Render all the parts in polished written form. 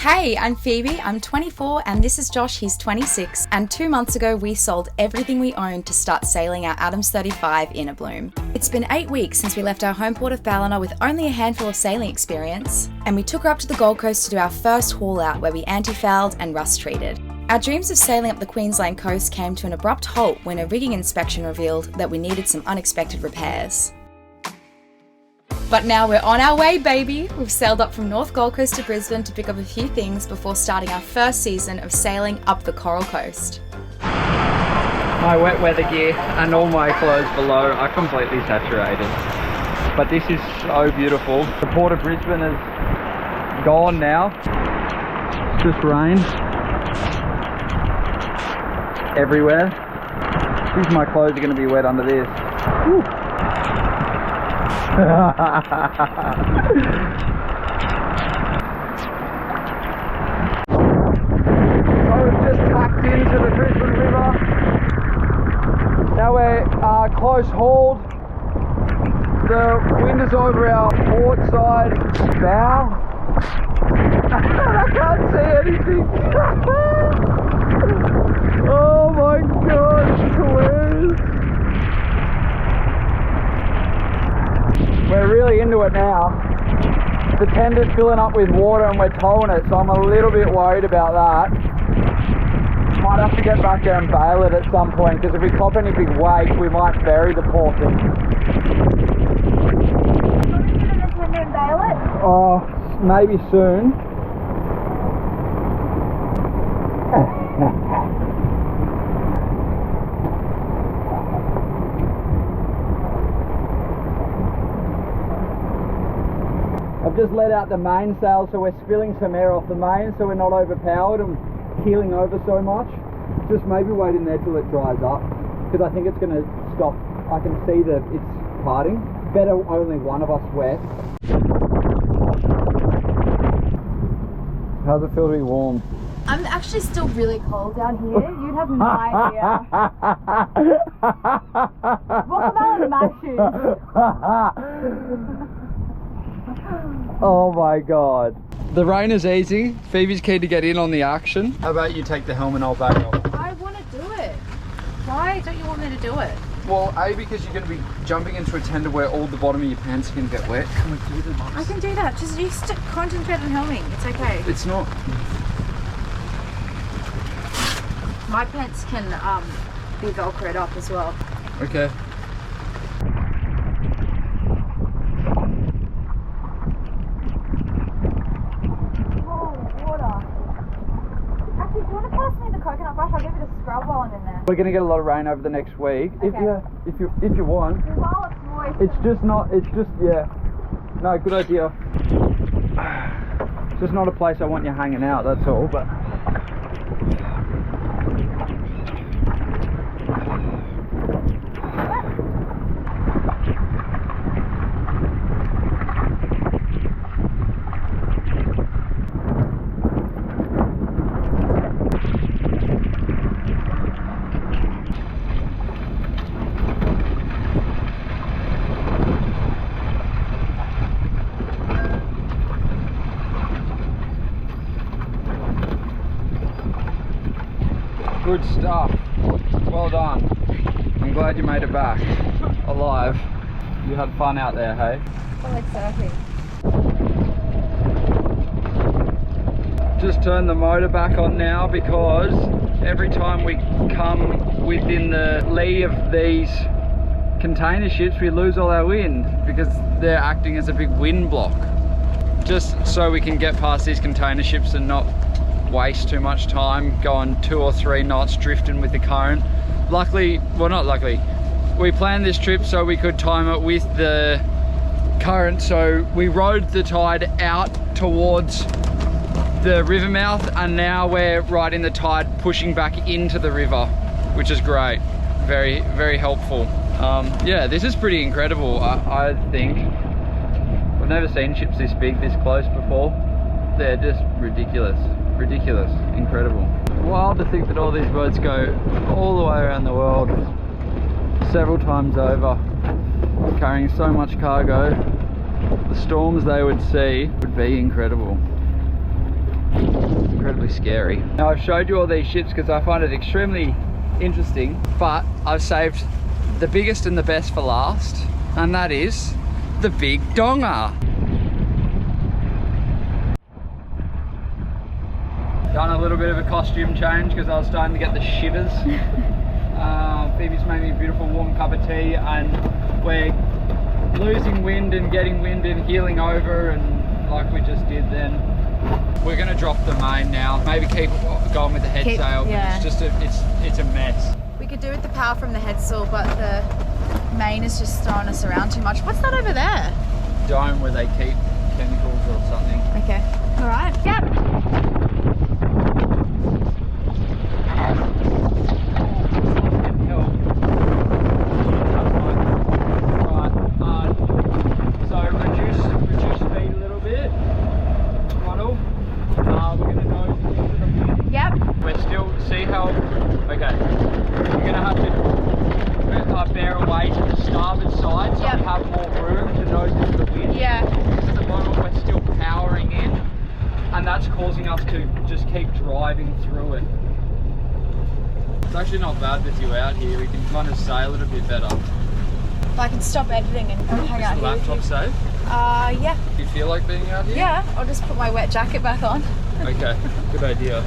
Hey, I'm Phoebe, I'm 24, and this is Josh, he's 26, and 2 months ago we sold everything we owned to start sailing our Adams 35 Inner Bloom. It's been 8 weeks since we left our home port of Ballina with only a handful of sailing experience, and we took her up to the Gold Coast to do our first haul out where we anti-fouled and rust treated. Our dreams of sailing up the Queensland coast came to an abrupt halt when a rigging inspection revealed that we needed some unexpected repairs. But now we're on our way, baby! We've sailed up from North Gold Coast to Brisbane to pick up a few things before starting our first season of sailing up the Coral Coast. My wet weather gear and all my clothes below are completely saturated. But this is so beautiful. The port of Brisbane is gone now. It's just rain everywhere. These my clothes are going to be wet under this. Woo. So we've just tacked into the Brisbane River. Now we're close hauled. The wind is over our port side bow. I can't see anything. Oh my god, it's hilarious. We're really into it now. The tender's filling up with water and we're towing it, so I'm a little bit worried about that. Might have to get back there and bail it at some point, because if we cop any big wake, we might bury the poor thing. Are you going to tender and bail it? Oh, maybe soon. I've just let out the mainsail, so we're spilling some air off the main so we're not overpowered and keeling over so much. Just maybe wait in there till it dries up, because I think it's going to stop. I can see that it's parting. Better only one of us wet. How's it feel to be warm? I'm actually still really cold down here. You'd have no idea. Walk around in my shoes. Oh my god. The rain is easy. Phoebe's keen to get in on the action. How about you take the helmet and I'll back off? I want to do it. Why don't you want me to do it? Well, A, because you're going to be jumping into a tender where all the bottom of your pants are going to get wet. Can we do the I can do that. Just you concentrate on helming. It's okay. It's not. My pants can be velcroed up as well. Okay. We're going to get a lot of rain over the next week. Okay. If you want. While it's moist. It's just not, yeah. No, good idea. It's just not a place I want you hanging out, that's all, but. Good stuff. Well done. I'm glad you made it back alive. You had fun out there, hey? So exciting. Just turn the motor back on now, because every time we come within the lee of these container ships we lose all our wind, because they're acting as a big wind block. Just so we can get past these container ships and not waste too much time going 2 or 3 knots drifting with the current. Luckily, well, not luckily, we planned this trip so we could time it with the current, so we rode the tide out towards the river mouth, and now we're riding the tide pushing back into the river, which is great. Very, very helpful. Yeah, this is pretty incredible. I think I've never seen ships this big, this close before. They're just ridiculous. Ridiculous, incredible. Wild to think that all these boats go all the way around the world, several times over, carrying so much cargo. The storms they would see would be incredible. incredibly scary. Now I've showed you all these ships because I find it extremely interesting, but I've saved the biggest and the best for last, and that is the Big Donger. Done a little bit of a costume change because I was starting to get the shivers. Phoebe's made me a beautiful warm cup of tea, and we're losing wind and getting wind and heeling over, and like we just did then. We're gonna drop the main now. Maybe keep going with the head sail, but yeah. it's just it's a mess. We could do with the power from the headsail, but the main is just throwing us around too much. What's that over there? Dome where they keep chemicals or something. Okay. All right. Yep. Causing us to just keep driving through it. It's actually not bad with you out here. We can kind of sail it a bit better. I can stop editing and hang out Is the here. laptop safe? Yeah. Do you feel like being out here? Yeah, I'll just put my wet jacket back on. Okay, good idea.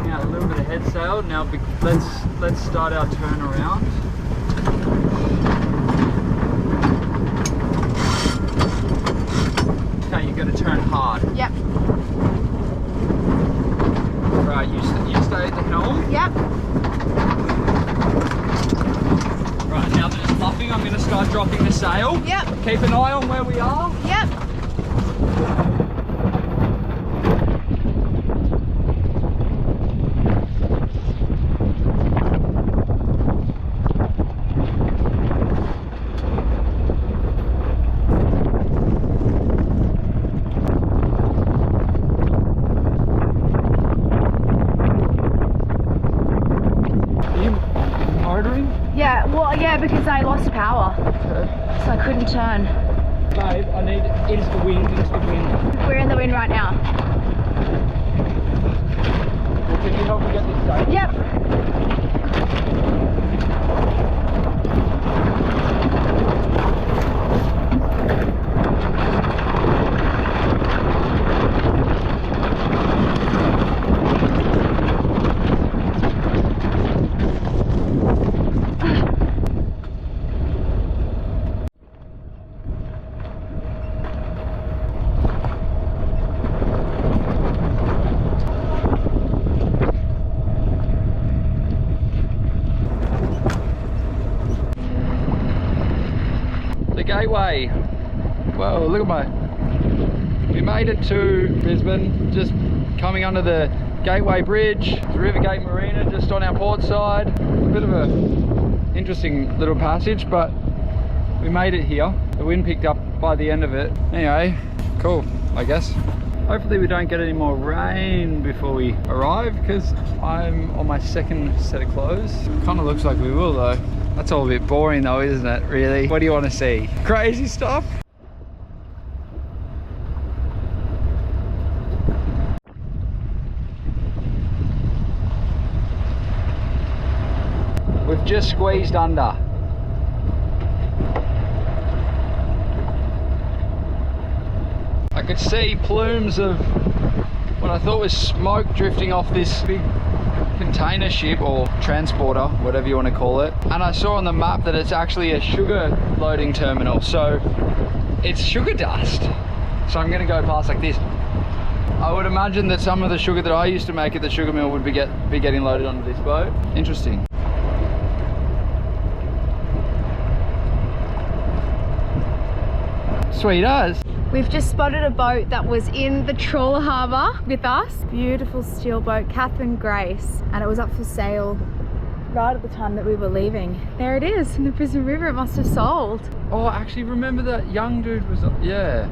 Now a little bit of head sail. Now let's start our turn around. Okay, you're going to turn hard. Yep. Right, you stay at the helm. Yep. Right, now that it's luffing, I'm going to start dropping the sail. Yep. Keep an eye on where we are. Yep. Yeah, well, yeah, because I lost power, so I couldn't turn. Babe, I need into the wind, We're in the wind right now. Well, can you help me get this sail? Yep. Gateway. Whoa, look at we made it to Brisbane, just coming under the Gateway Bridge, the Rivergate Marina just on our port side. A bit of a interesting little passage, but we made it here. The wind picked up by the end of it. Anyway, cool, I guess. Hopefully we don't get any more rain before we arrive, because I'm on my second set of clothes. Kind of looks like we will though. That's all a bit boring though, isn't it, really? What do you want to see? Crazy stuff? We've just squeezed under. I could see plumes of what I thought was smoke drifting off this big container ship or transporter, whatever you want to call it, and I saw on the map that it's actually a sugar loading terminal, so it's sugar dust. So I'm going to go past like this. I would imagine that some of the sugar that I used to make at the sugar mill would be getting loaded onto this boat. Interesting. Sweet as. We've just spotted a boat that was in the trawler harbour with us. Beautiful steel boat, Catherine Grace, and it was up for sale right at the time that we were leaving. There it is in the Brisbane River. It must have sold. Oh, I actually remember that young dude was, yeah,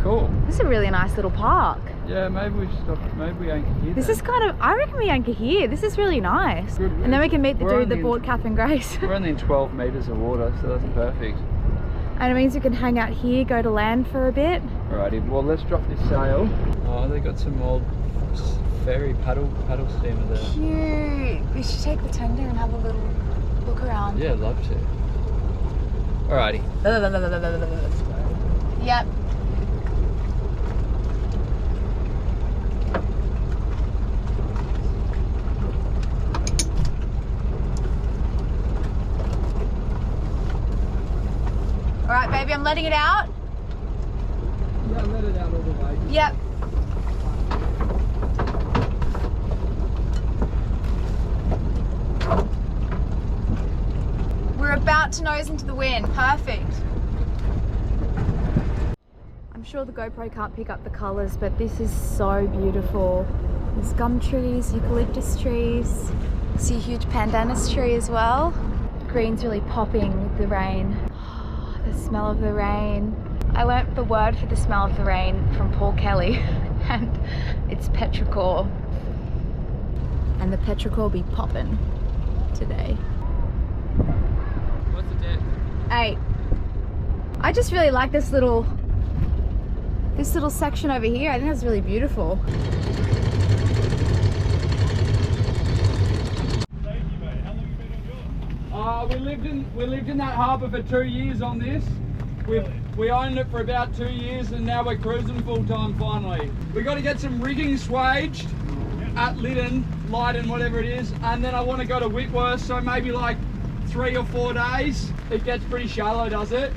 cool. This is a really nice little park. Yeah, maybe we stop, maybe we anchor here. This then. is kind of, I reckon we anchor here. This is really nice. Good. And then we can meet the We're dude that only bought Catherine Grace. We're only in 12 metres of water, so that's perfect. And it means we can hang out here, go to land for a bit. Alrighty, well let's drop this sail. Oh, they got some old ferry paddle steamer there. Cute. We should take the tender and have a little look around. Yeah, I'd love to. Alrighty. Yep. Alright, baby, I'm letting it out. Yeah, let it out all the way. Yep. We're about to nose into the wind. Perfect. I'm sure the GoPro can't pick up the colours, but this is so beautiful. There's gum trees, eucalyptus trees. See a huge pandanus tree as well. Green's really popping with the rain. The smell of the rain. I learnt the word for the smell of the rain from Paul Kelly, and it's petrichor. And the petrichor be popping today. What's the depth? 8. I just really like this little section over here. I think that's really beautiful. We lived in that harbour for 2 years on this. We owned it for about 2 years, and now we're cruising full time finally. We got to get some rigging swaged at Lytton, whatever it is, and then I want to go to Whitworth, so maybe like 3 or 4 days. It gets pretty shallow, does it?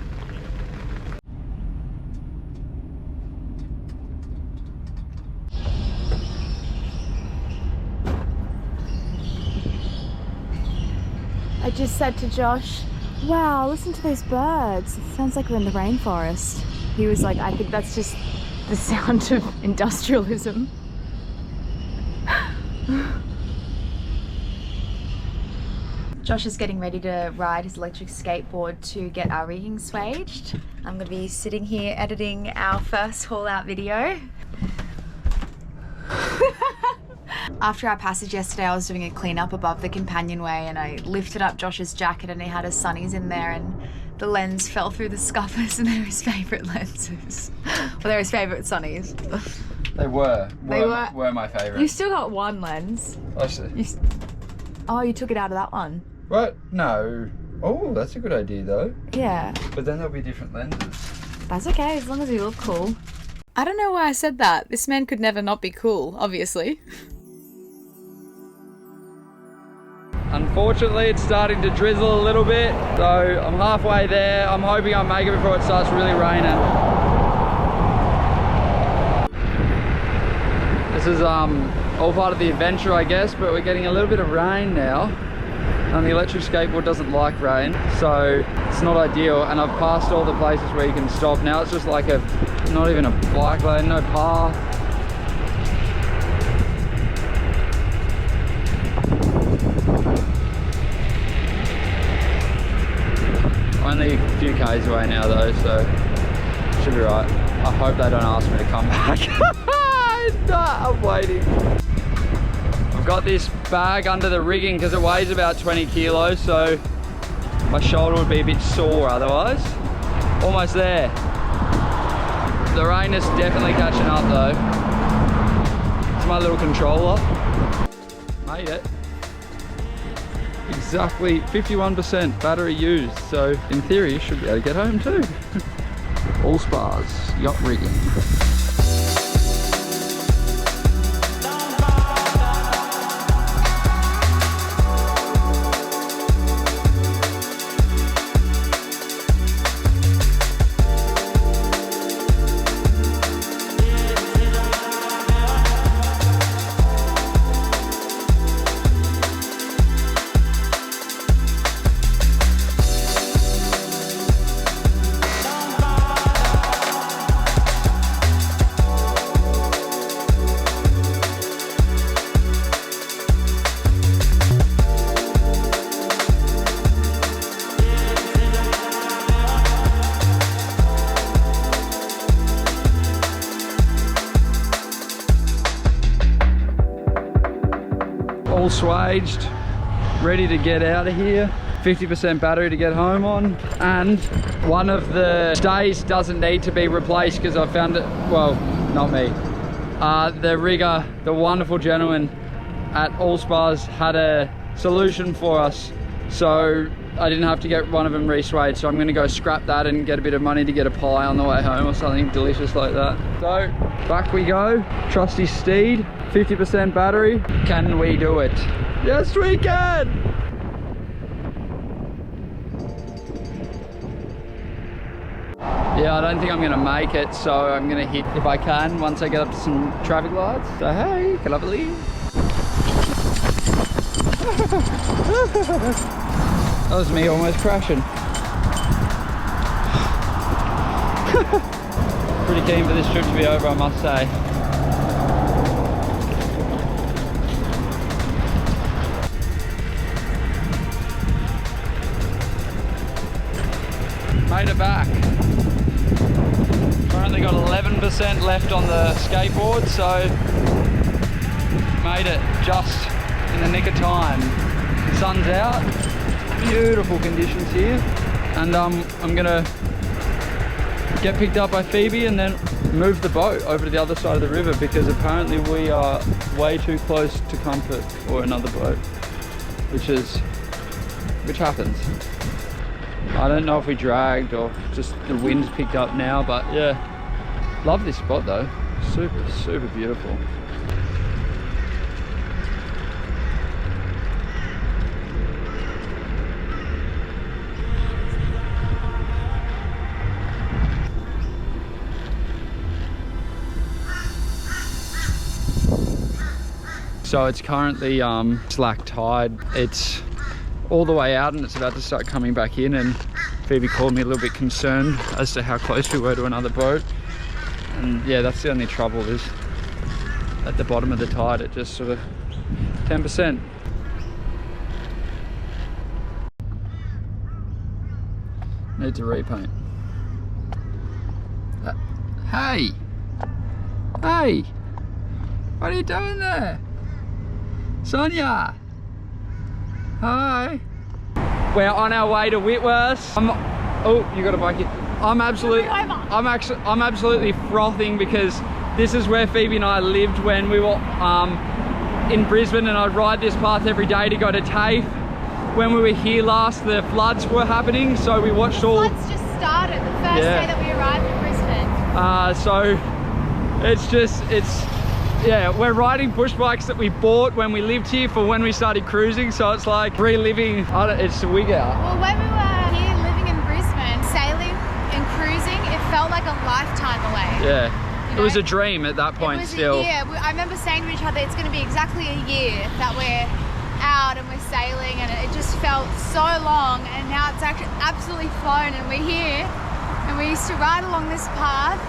I just said to Josh, wow, listen to those birds. It sounds like we're in the rainforest. He was like, I think that's just the sound of industrialism. Josh is getting ready to ride his electric skateboard to get our rigging swaged. I'm going to be sitting here editing our first haul out video. After our passage yesterday, I was doing a clean up above the companionway and I lifted up Josh's jacket and he had his sunnies in there and the lens fell through the scuppers and they're his favourite lenses. Well, they're his favourite sunnies. They were my favourite. You still got one lens. I see. Oh, you took it out of that one? What? No. Oh, that's a good idea though. Yeah. But then there'll be different lenses. That's okay, as long as you look cool. I don't know why I said that. This man could never not be cool, obviously. Unfortunately, it's starting to drizzle a little bit, so I'm halfway there. I'm hoping I make it before it starts really raining. This is all part of the adventure, I guess, but we're getting a little bit of rain now. And the electric skateboard doesn't like rain, so it's not ideal. And I've passed all the places where you can stop. Now it's just like not even a bike lane, no path. Only a few k's away now though, so should be right. I hope they don't ask me to come back. No, I'm waiting. I've got this bag under the rigging because it weighs about 20 kilos, so my shoulder would be a bit sore otherwise. Almost there. The rain is definitely catching up though. It's my little controller. Made it. Exactly 51% battery used, so in theory you should be able to get home too. All Spars, yacht rigging. All swaged, ready to get out of here. 50% battery to get home on, and one of the stays doesn't need to be replaced because I found it, well, not me. the rigger, the wonderful gentleman at Allspas, had a solution for us, so I didn't have to get one of them re-swayed. So I'm going to go scrap that and get a bit of money to get a pie on the way home or something delicious like that. So back we go, trusty steed, 50% battery. Can we do it? Yes we can! Yeah, I don't think I'm gonna make it, so I'm gonna hit if I can once I get up to some traffic lights. So hey, can I believe? That was me almost crashing. Pretty keen for this trip to be over, I must say. Made it back. Currently got 11% left on the skateboard, so made it just in the nick of time. The sun's out, beautiful conditions here, and I'm gonna get picked up by Phoebe and then move the boat over to the other side of the river, because apparently we are way too close to Comfort or another boat, which happens. I don't know if we dragged or just the wind's picked up now, but yeah, love this spot though. Super beautiful. So it's currently slack tide. It's all the way out and it's about to start coming back in, and Phoebe called me a little bit concerned as to how close we were to another boat. And yeah, that's the only trouble, is at the bottom of the tide it just sort of 10%. Need to repaint. Hey! Hey! What are you doing there? Sonia! Hi! We're on our way to Whitworth. Oh, you got a bike here. I'm absolutely frothing, because this is where Phoebe and I lived when we were in Brisbane, and I'd ride this path every day to go to TAFE. When we were here last, the floods were happening, so we watched all... The floods just started the first day that we arrived in Brisbane. So yeah, we're riding push bikes that we bought when we lived here for when we started cruising, so it's like reliving, it's a wig out. Well, when we were here living in Brisbane, sailing and cruising, it felt like a lifetime away. Yeah, you know? It was a dream at that point still. Yeah, I remember saying to each other, it's going to be exactly a year that we're out and we're sailing, and it just felt so long, and now it's actually absolutely flown, and we're here, and we used to ride along this path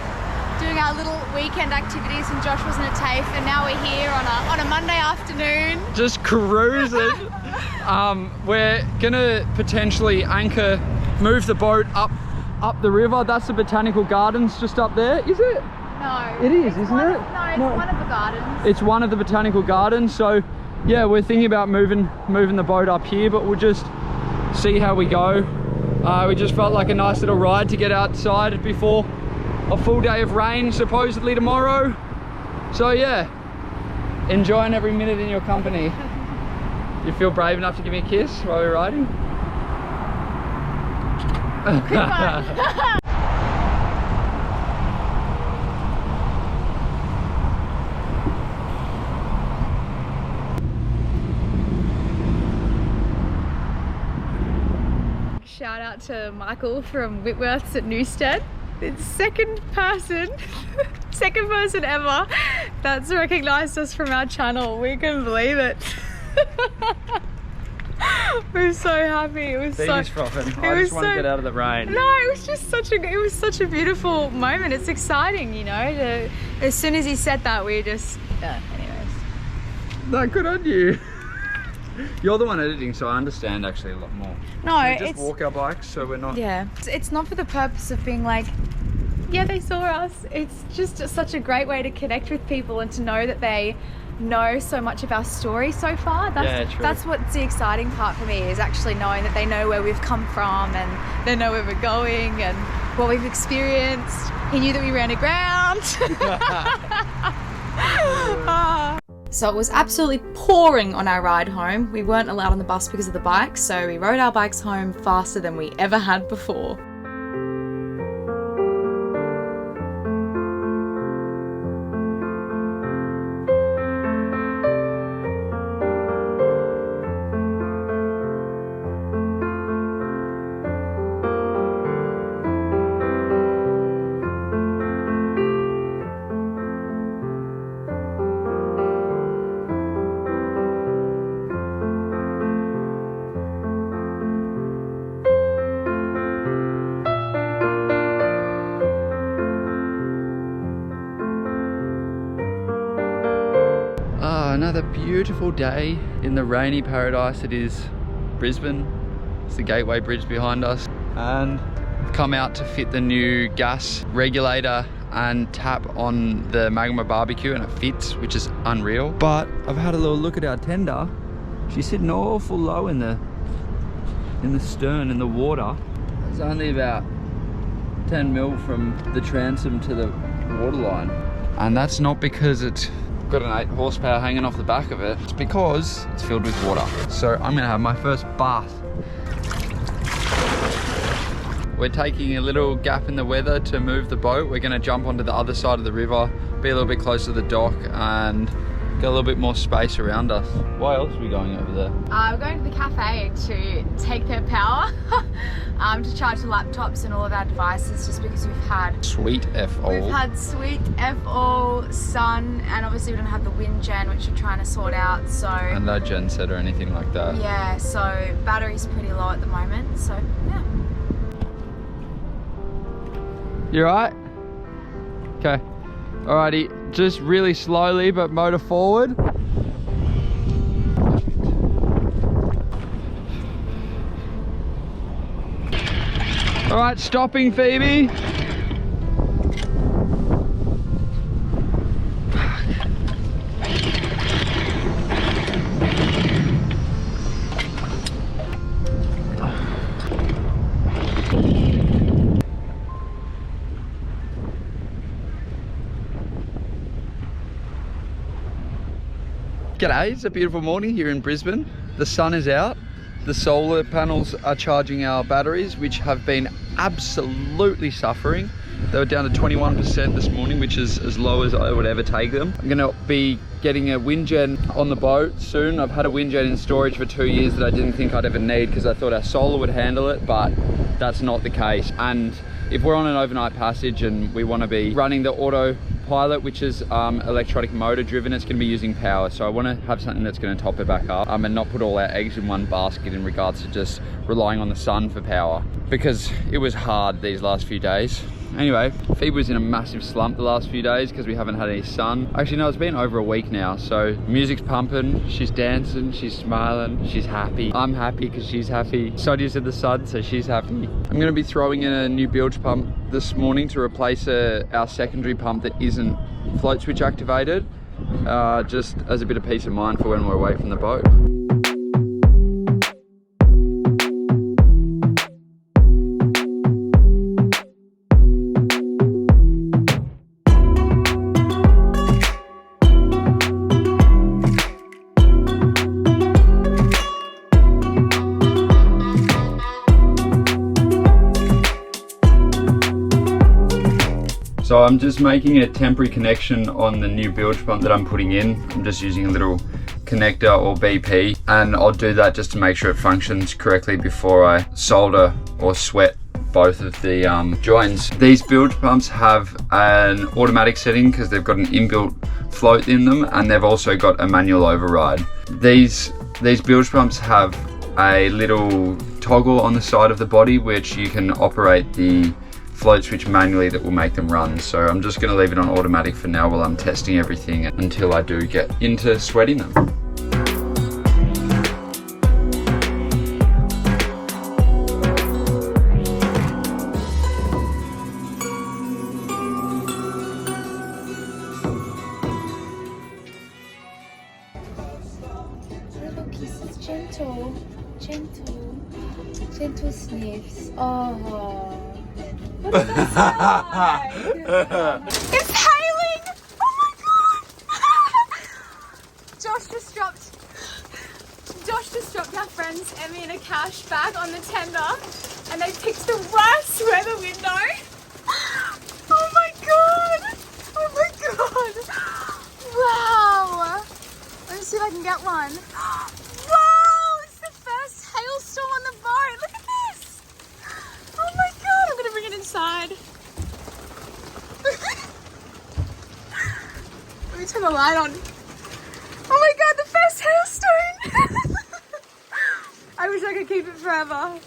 doing our little weekend activities, and Josh wasn't at TAFE, and now we're here on a Monday afternoon. Just cruising. We're gonna potentially move the boat up the river. That's the botanical gardens just up there, is it? No. It is, isn't it? No, it's one of the gardens. It's one of the botanical gardens, so yeah, we're thinking about moving the boat up here, but we'll just see how we go. We just felt like a nice little ride to get outside before a full day of rain supposedly tomorrow. So yeah, enjoying every minute in your company. You feel brave enough to give me a kiss while we're riding? Shout out to Michael from Whitworth's at Newstead. It's second person ever that's recognised us from our channel. We couldn't believe it. We're so happy. It was so frothing. I just want to get out of the rain. No, it was just such a beautiful moment. It's exciting, you know. As soon as he said that, we just anyways. No, good on you. You're the one editing, so I understand actually a lot more. No, we just walk our bikes, so we're not... Yeah, it's not for the purpose of being like, yeah, they saw us. It's just such a great way to connect with people and to know that they know so much of our story so far. That's what's the exciting part for me, is actually knowing that they know where we've come from and they know where we're going and what we've experienced. He knew that we ran aground. So it was absolutely pouring on our ride home. We weren't allowed on the bus because of the bikes, so we rode our bikes home faster than we ever had before. Another beautiful day in the rainy paradise that is Brisbane. It's the Gateway Bridge behind us, and I've come out to fit the new gas regulator and tap on the Magma barbecue, and it fits, which is unreal. But I've had a little look at our tender. She's sitting awful low in the stern in the water. It's only about 10 mil from the transom to the waterline, and that's not because it's got an 8 horsepower hanging off the back of it. It's because it's filled with water. So I'm gonna have my first bath. We're taking a little gap in the weather to move the boat. We're gonna jump onto the other side of the river, be a little bit closer to the dock, and get a little bit more space around us. Why else are we going over there? We're going to the cafe to take their power to charge the laptops and all of our devices, just because we've had Sweet F-all. We've had sweet F-all, sun, and obviously we don't have the wind gen, which we're trying to sort out, so... And no gen set or anything like that. Yeah, so battery's pretty low at the moment, so yeah. You alright? Okay. Alrighty, just really slowly, but motor forward. Alright, stopping, Phoebe. G'day, it's a beautiful morning here in Brisbane. The sun is out. The solar panels are charging our batteries, which have been absolutely suffering. They were down to 21% this morning, which is as low as I would ever take them. I'm gonna be getting a wind gen on the boat soon. I've had a wind gen in storage for 2 years that I didn't think I'd ever need because I thought our solar would handle it, but that's not the case. And if we're on an overnight passage and we want to be running the autopilot, which is electronic motor driven, it's going to be using power. So I want to have something that's going to top it back up and not put all our eggs in one basket in regards to just relying on the sun for power, because it was hard these last few days. Anyway, Phoebe was in a massive slump the last few days because we haven't had any sun. Actually, no, it's been over a week now. So music's pumping, she's dancing, she's smiling, she's happy. I'm happy because she's happy. Sodia's in the sun, so she's happy. I'm gonna be throwing in a new bilge pump this morning to replace our secondary pump that isn't float switch activated, just as a bit of peace of mind for when we're away from the boat. So I'm just making a temporary connection on the new bilge pump that I'm putting in. I'm just using a little connector or BP, and I'll do that just to make sure it functions correctly before I solder or sweat both of the joints. These bilge pumps have an automatic setting because they've got an inbuilt float in them, and they've also got a manual override. These bilge pumps have a little toggle on the side of the body which you can operate the float switch manually that will make them run. So I'm just going to leave it on automatic for now while I'm testing everything until I do get into sweating them. Little kisses, gentle sniffs. Oh. What does that smell like? It's hailing! Oh my god! cash back on the tender and they picked the worst weather window. Oh my god! Oh my god! Wow! Let me see if I can get one. Wow! It's the first hailstorm on the boat. Look at this! Oh my god! I'm gonna bring it inside. Let me turn the light on. Oh my god, the first hailstone! I wish I could keep it forever.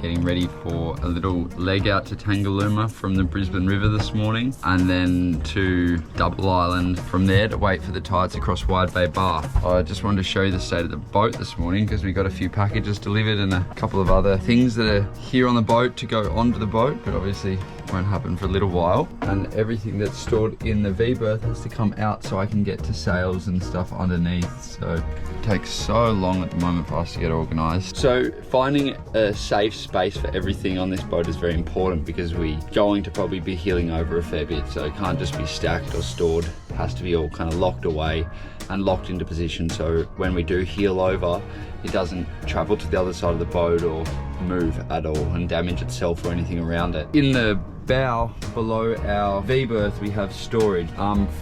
Getting ready for a little leg out to Tangalooma from the Brisbane River this morning, and then to Double Island from there to wait for the tides across Wide Bay Bar. I just wanted to show you the state of the boat this morning because we got a few packages delivered and a couple of other things that are here on the boat to go onto the boat, but obviously won't happen for a little while. And everything that's stored in the V-berth has to come out so I can get to sails and stuff underneath. So it takes so long at the moment for us to get organised. So finding a safe space for everything on this boat is very important because we're going to probably be heeling over a fair bit. So it can't just be stacked or stored. It has to be all kind of locked away and locked into position. So when we do heel over, it doesn't travel to the other side of the boat or move at all and damage itself or anything around it. In the bow below our V-berth we have storage.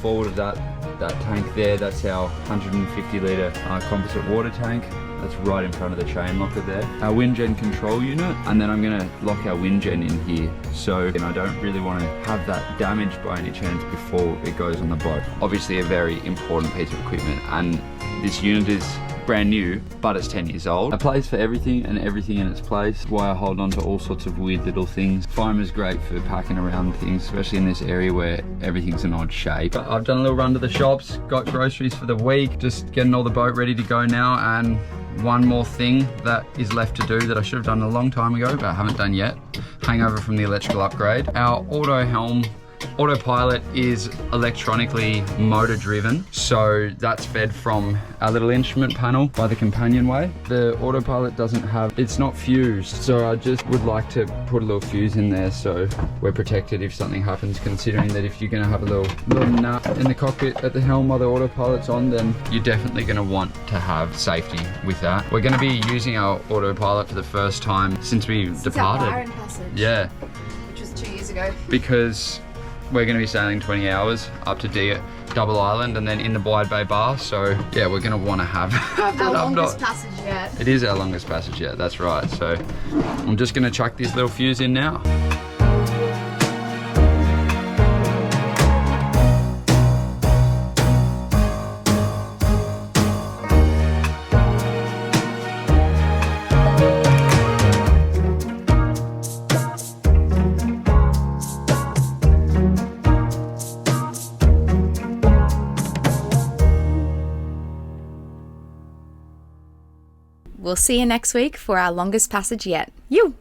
Forward of that tank there, that's our 150 litre composite water tank. That's right in front of the chain locker there. Our wind gen control unit, and then I'm gonna lock our wind gen in here. So I don't really want to have that damaged by any chance before it goes on the boat. Obviously a very important piece of equipment, and this unit is brand new, but it's 10 years old. A place for everything and everything in its place. Why I hold on to all sorts of weird little things. Foam is great for packing around things, especially in this area where everything's an odd shape. But I've done a little run to the shops, got groceries for the week, just getting all the boat ready to go now. And one more thing that is left to do that I should have done a long time ago, but I haven't done yet. Hangover from the electrical upgrade. Our auto helm autopilot is electronically motor driven, so that's fed from our little instrument panel by the companionway. The autopilot doesn't have, it's not fused, so I just would like to put a little fuse in there so we're protected if something happens, considering that if you're going to have a little nut in the cockpit at the helm while the autopilot's on, then you're definitely going to want to have safety with that. We're going to be using our autopilot for the first time since we departed. Byron Passage. Yeah. Which was 2 years ago. Because we're going to be sailing 20 hours up to Double Island and then in the Wide Bay Bar. So yeah, we're going to want to have our longest passage yet. It is our longest passage yet, that's right. So I'm just going to chuck this little fuse in now. We'll see you next week for our longest passage yet. You!